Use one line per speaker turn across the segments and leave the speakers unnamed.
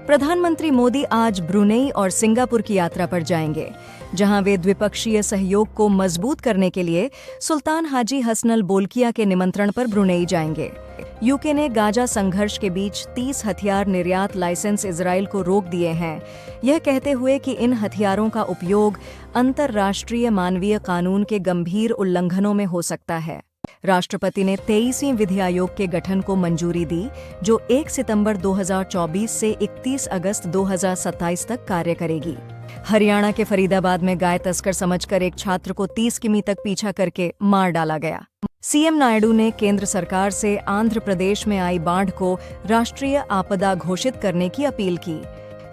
प्रधानमंत्री मोदी आज ब्रुनेई और सिंगापुर की यात्रा पर जाएंगे, जहां वे द्विपक्षीय सहयोग को मजबूत करने के लिए सुल्तान हाजी हसनल बोल्किया के निमंत्रण पर ब्रुनेई जाएंगे। यूके ने गाजा संघर्ष के बीच 30 हथियार निर्यात लाइसेंस इजराइल को रोक दिए हैं, यह कहते हुए कि इन हथियारों का उपयोग अंतर्राष्ट्रीय मानवीय कानून के गंभीर उल्लंघनों में हो सकता है। राष्ट्रपति ने 23वीं विधि आयोग के गठन को मंजूरी दी, जो 1 सितंबर 2024 से 31 अगस्त 2027 तक कार्य करेगी। हरियाणा के फरीदाबाद में गाय तस्कर समझकर एक छात्र को 30 किमी तक पीछा करके मार डाला गया। सीएम नायडू ने केंद्र सरकार से आंध्र प्रदेश में आई बाढ़ को राष्ट्रीय आपदा घोषित करने की अपील की।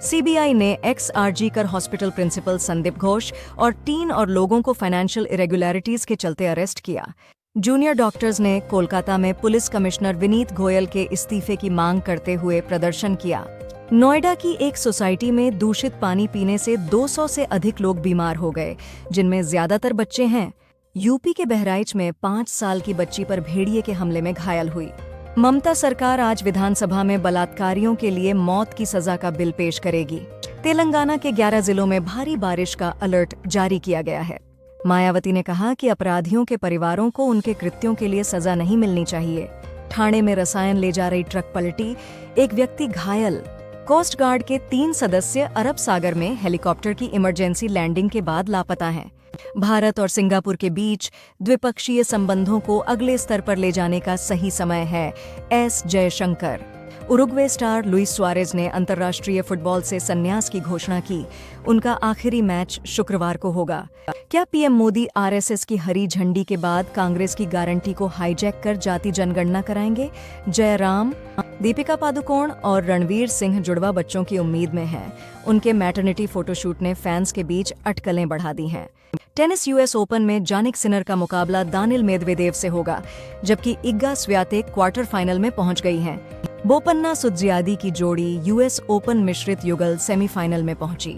सीबीआई ने एक्स-आरजी कर हॉस्पिटल प्रिंसिपल संदीप घोष और 3 और लोगों को फाइनेंशियल इरेगुलरिटीज के चलते अरेस्ट किया। जूनियर डॉक्टर्स ने कोलकाता में पुलिस कमिश्नर विनीत गोयल के इस्तीफे की मांग करते हुए प्रदर्शन किया। नोएडा की एक सोसाइटी में दूषित पानी पीने से 200 से अधिक लोग बीमार हो गए, जिनमें ज्यादातर बच्चे हैं। यूपी के बहराइच में 5 साल की बच्ची पर भेड़िए के हमले में घायल हुई। ममता सरकार आज विधानसभा में बलात्कारियों के लिए मौत की सजा का बिल पेश करेगी। तेलंगाना के 11 जिलों में भारी बारिश का अलर्ट जारी किया गया है। मायावती ने कहा कि अपराधियों के परिवारों को उनके कृत्यों के लिए सजा नहीं मिलनी चाहिए। ठाणे में रसायन ले जा रही ट्रक पलटी, एक व्यक्ति घायल। कोस्ट गार्ड के 3 सदस्य अरब सागर में हेलीकॉप्टर की इमरजेंसी लैंडिंग के बाद लापता हैं। भारत और सिंगापुर के बीच द्विपक्षीय संबंधों को अगले स्तर पर ले जाने का सही समय है, S Jaishankar. Uruguay star Luis Suarez ने अंतर्राष्ट्रीय फुटबॉल से संन्यास की घोषणा की। उनका आखिरी मैच शुक्रवार को होगा। क्या पीएम मोदी आरएसएस की हरी झंडी के बाद कांग्रेस की गारंटी को हाईजैक कर जाति जनगणना कराएंगे? जयराम। दीपिका पादुकोण और रणवीर सिंह जुड़वा बच्चों की उम्मीद में हैं। उनके मैटरनिटी फोटोशूट ने फैंस के बीच अटकलें बढ़ा दी हैं। टेनिस यूएस ओपन में जानिक सिनर का मुकाबला दानिल मेदवेदेव से होगा, जबकि इग्गा स्वियातेक क्वार्टर फाइनल में पहुंच गई हैं। बोपन्ना सुत्जियादी की जोड़ी यूएस ओपन मिश्रित युगल सेमीफाइनल में पहुंची।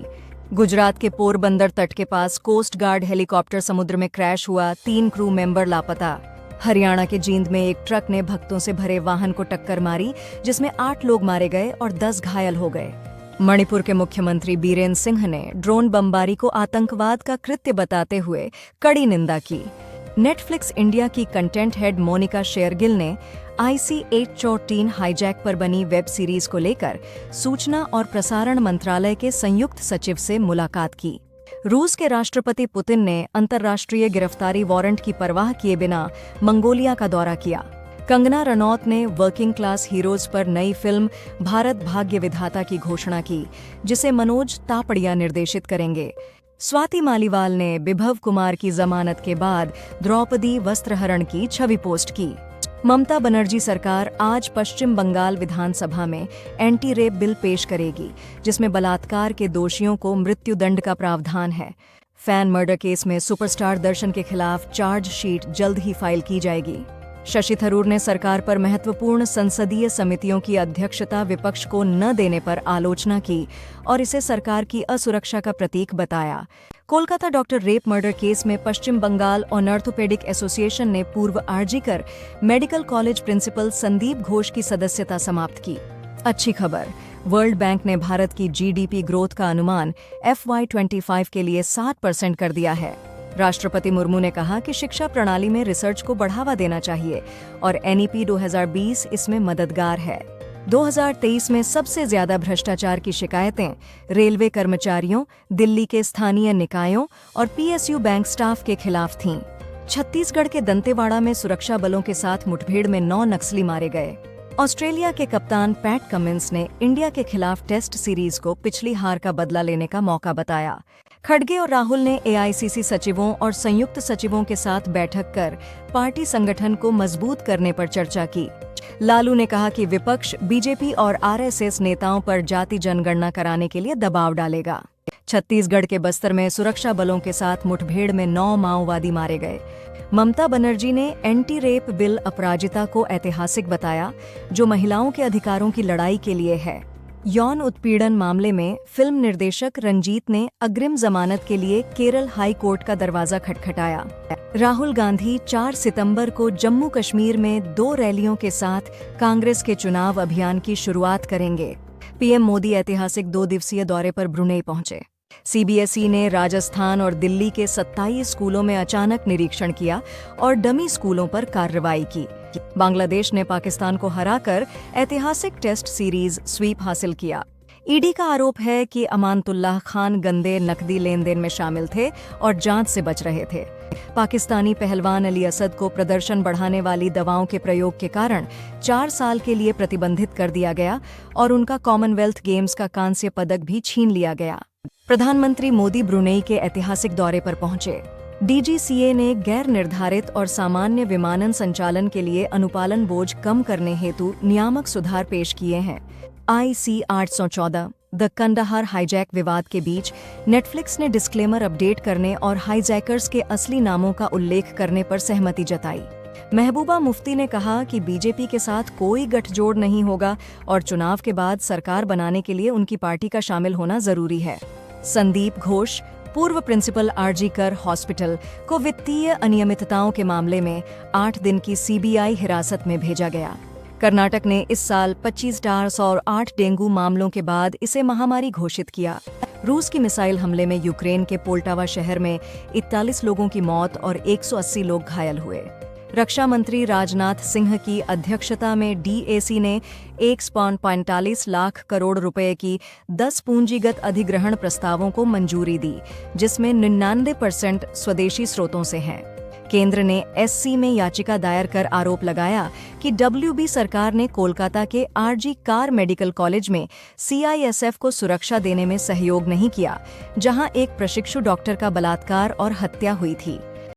गुजरात के पोरबंदर तट के पास कोस्ट गार्ड हेलीकॉप्टर समुद्र में क्रैश हुआ, 3 क्रू मेंबर लापता। हरियाणा के जींद में एक ट्रक ने भक्तों से भरे वाहन को टक्कर मारी, जिसमें 8 लोग मारे गए और 10 घायल हो गए। मणिपुर के मुख्यमंत्री बीरेन सिंह ने ड्रोन बमबारी को आतंकवाद का कृत्य बताते हुए कड़ी निंदा की। नेटफ्लिक्स इंडिया की कंटेंट हेड मोनिका शेरगिल ने IC-814 हाईजैक पर बनी वेब सीरीज को लेकर सूचना और प्रसारण मंत्रालय के संयुक्त सचिव से मुलाकात की। रूस के राष्ट्रपति पुतिन ने अंतर्राष्ट्रीय गिरफ्तारी वारंट की परवाह किए बिना मंगोलिया का दौरा किया। कंगना रनौत ने वर्किंग क्लास हीरोज पर नई फिल्म भारत भाग्य विधाता की घोषणा की, जिसे मनोज तापड़िया निर्देशित करेंगे। स्वाति मालीवाल ने विभव कुमार की जमानत के बाद द्रौपदी वस्त्रहरण की छवि पोस्ट की। ममता बनर्जी सरकार आज पश्चिम बंगाल विधानसभा में एंटी रेप बिल पेश करेगी, जिसमें बलात्कार के दोषियों को मृत्युदंड का प्रावधान है। फैन मर्डर केस में सुपरस्टार दर्शन के खिलाफ चार्जशीट जल्द ही फाइल की जाएगी। शशि थरूर ने सरकार पर महत्वपूर्ण संसदीय समितियों की अध्यक्षता विपक्ष को न देने पर आलोचना की और इसे सरकार की असुरक्षा का प्रतीक बताया। Kolkata doctor rape murder case में पश्चिम बंगाल ऑर्थोपेडिक एसोसिएशन ने पूर्व RG Kar medical college principal Sandip Ghosh की सदस्यता समाप्त की। अच्छी खबर, वर्ल्ड बैंक ने भारत की जीडीपी ग्रोथ का अनुमान FY25 के लिए 60% कर दिया है। राष्ट्रपति मुर्मू ने कहा कि शिक्षा प्रणाली में रिसर्च को बढ़ावा देना चाहिए और NEP 2020 इसमें मददगार है। 2023 में सबसे ज्यादा भ्रष्टाचार की शिकायतें रेलवे कर्मचारियों, दिल्ली के स्थानीय निकायों और PSU बैंक स्टाफ के खिलाफ थीं। छत्तीसगढ़ के दंतेवाड़ा में सुरक्षा बलों के साथ मुठभेड़ में 9 नक्सली मारे गए। ऑस्ट्रेलिया के कप्तान पैट कमिंस ने इंडिया के खिलाफ टेस्ट सीरीज को पिछली हार का बदला लेने का मौका बताया। खड़गे और राहुल ने AICC सचिवों और संयुक्त सचिवों के साथ बैठक कर पार्टी संगठन को मजबूत करने पर चर्चा की। लालू ने कहा कि विपक्ष बीजेपी और RSS नेताओं पर जाति जनगणना कराने के लिए दबाव डालेगा। छत्तीसगढ़ के बस्तर में सुरक्षा बलों के साथ मुठभेड़ में 9 माओवादी मारे गए। ममता बनर्जी ने एंटी रेप बिल अपराजिता को ऐतिहासिक बताया, जो महिलाओं के अधिकारों की लड़ाई के लिए है। यौन उत्पीड़न मामले में फिल्म निर्देशक रंजीत ने अग्रिम जमानत के लिए केरल हाई कोर्ट का दरवाजा खटखटाया। राहुल गांधी 4 सितंबर को जम्मू कश्मीर में 2 रैलियों के साथ कांग्रेस के चुनाव अभियान की शुरुआत करेंगे। पीएम मोदी ऐतिहासिक 2 दिवसीय दौरे पर ब्रुनेई पहुंचे। सीबीएसई ने राजस्थान और दिल्ली के 27 स्कूलों में अचानक निरीक्षण किया और डमी स्कूलों पर कार्रवाई की। बांग्लादेश ने पाकिस्तान को हराकर ऐतिहासिक टेस्ट सीरीज स्वीप हासिल किया। ईडी का आरोप है कि अमानतुल्लाह खान गंदे नकदी लेन देन में शामिल थे और जांच से बच रहे थे। पाकिस्तानी पहलवान अली असद को प्रदर्शन बढ़ाने वाली दवाओं के प्रयोग के कारण 4 साल के लिए प्रतिबंधित कर दिया गया और उनका कॉमनवेल्थ गेम्स का कांस्य पदक भी छीन लिया गया। प्रधानमंत्री मोदी ब्रुनेई के ऐतिहासिक दौरे पर पहुंचे। डीजीसीए ने गैर निर्धारित और सामान्य विमानन संचालन के लिए अनुपालन बोझ कम करने हेतु नियामक सुधार पेश किए हैं। IC 814 द कंदाहार हाईजैक विवाद के बीच नेटफ्लिक्स ने डिस्क्लेमर अपडेट करने और हाईजैकर्स के असली नामों का उल्लेख करने पर सहमति जताई। महबूबा मुफ्ती ने कहा कि बीजेपी के साथ कोई गठजोड़ नहीं होगा और चुनाव के बाद सरकार बनाने के लिए उनकी पार्टी का शामिल होना जरूरी है। संदीप घोष, पूर्व प्रिंसिपल RG कर हॉस्पिटल को वित्तीय अनियमितताओं के मामले में 8 दिन की CBI हिरासत में भेजा गया। कर्नाटक ने इस साल 25 SARS और 8 डेंगू मामलों के बाद इसे महामारी घोषित किया। रूस की मिसाइल हमले में यूक्रेन के पोल्टावा शहर में 41 लोगों की मौत और 180 लोग घायल हुए। रक्षा मंत्री राजनाथ सिंह की अध्यक्षता में DAC ने 1.45 लाख करोड़ रुपए की 10 पूंजीगत अधिग्रहण प्रस्तावों को मंजूरी दी, जिसमें 99% स्वदेशी स्रोतों से हैं। केंद्र ने SC में याचिका दायर कर आरोप लगाया कि WB सरकार ने कोलकाता के RG कार मेडिकल कॉलेज में CISF को सुरक्षा देने में सहयोग नहीं किया, जहां एक प्रशिक्षु डॉक्टर का बलात्कार और हत्या हुई थी।